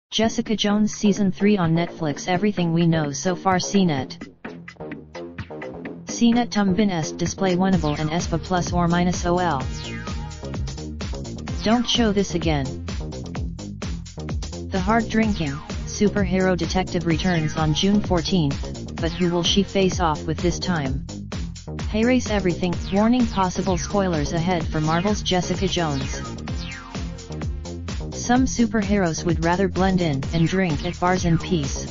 Jessica Jones Season 3 on Netflix. Everything we know so far. CNET. CNET tumbin est display winnable and espa plus or minus ol. Don't show this again. The hard-drinking, superhero detective returns on June 14th, but who will she face off with this time? Erase everything, warning possible spoilers ahead for Marvel's Jessica Jones. Some superheroes would rather blend in and drink at bars in peace.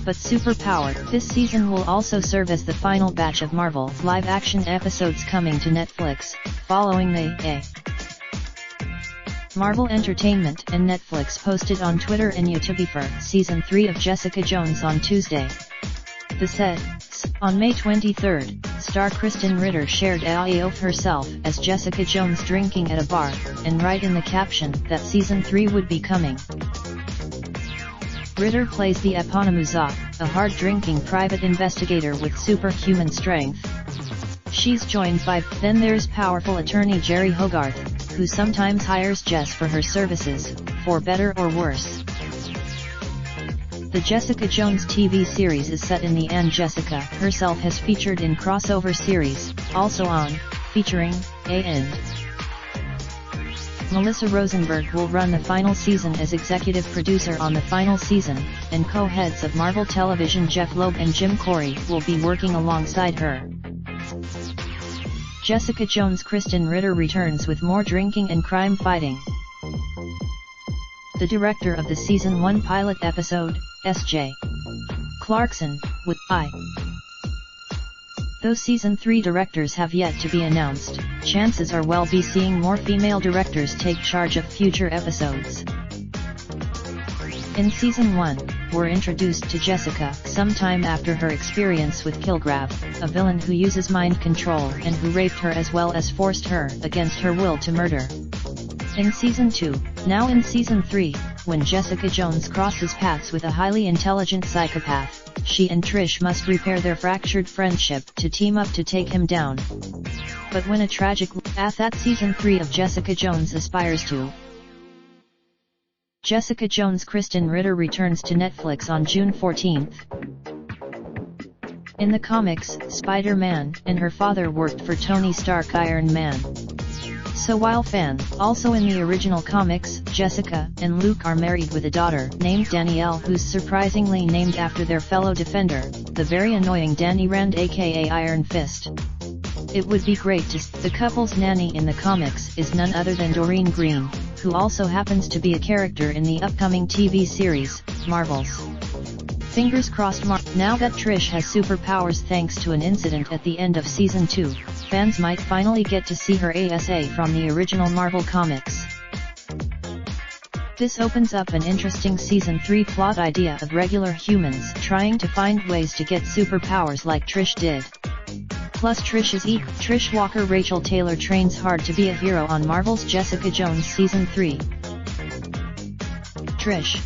But superpowered, this season will also serve as the final batch of Marvel live-action episodes coming to Netflix, following the Marvel Entertainment and Netflix posted on Twitter and YouTube for Season 3 of Jessica Jones on Tuesday. The said, on May 23, star Kristen Ritter shared a video of herself as Jessica Jones drinking at a bar, and write in the caption that Season 3 would be coming. Ritter plays the eponymous a hard-drinking private investigator with superhuman strength. She's joined by then there's powerful attorney Jerry Hogarth, who sometimes hires Jess for her services, for better or worse. The Jessica Jones TV series is set in the and Jessica herself has featured in crossover series, also on, featuring, and Melissa Rosenberg will run the final season as executive producer on the final season, and co-heads of Marvel Television Jeff Loeb and Jim Corey will be working alongside her. Jessica Jones Kristen Ritter returns with more drinking and crime fighting. The director of the Season 1 pilot episode, S.J. Clarkson, would Though Season 3 directors have yet to be announced, chances are we'll be seeing more female directors take charge of future episodes. In Season 1, we're introduced to Jessica sometime after her experience with Kilgrave, a villain who uses mind control and who raped her as well as forced her against her will to murder. In Season 2, now in Season 3, when Jessica Jones crosses paths with a highly intelligent psychopath, she and Trish must repair their fractured friendship to team up to take him down. But when a tragic path that Season 3 of Jessica Jones aspires to. Jessica Jones Kristen Ritter returns to Netflix on June 14th. In the comics, Spider-Man and her father worked for Tony Stark Iron Man. So while fans, also in the original comics, Jessica and Luke are married with a daughter named Danielle who's surprisingly named after their fellow Defender, the very annoying Danny Rand aka Iron Fist. It would be great to the couple's nanny in the comics is none other than Doreen Green, who also happens to be a character in the upcoming TV series, Marvel's. Fingers crossed. Now that Trish has superpowers thanks to an incident at the end of Season 2, fans might finally get to see her ASA from the original Marvel comics. This opens up an interesting Season 3 plot idea of regular humans trying to find ways to get superpowers like Trish did. Plus Trish Walker Rachel Taylor trains hard to be a hero on Marvel's Jessica Jones Season 3. Trish.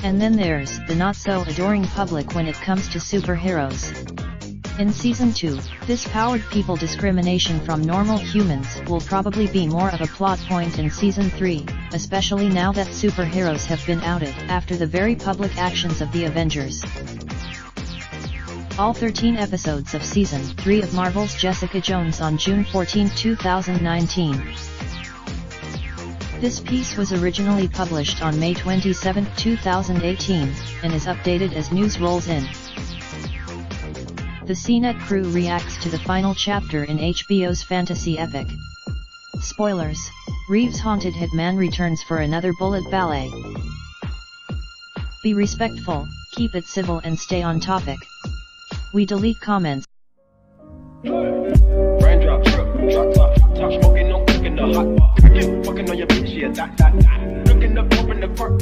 And then there's the not-so-adoring public when it comes to superheroes. In Season 2, this powered people discrimination from normal humans will probably be more of a plot point in Season 3, especially now that superheroes have been outed after the very public actions of the Avengers. All 13 episodes of Season 3 of Marvel's Jessica Jones on June 14, 2019. This piece was originally published on May 27, 2018, and is updated as news rolls in. The CNET crew reacts to the final chapter in HBO's fantasy epic. Spoilers: Reeves' haunted hitman returns for another bullet ballet. Be respectful, keep it civil and stay on topic. We delete comments. Raindrop, drop top, smoking, no cooking the hot pot. Fucking on your bitch, yeah, that. Looking up, open the park,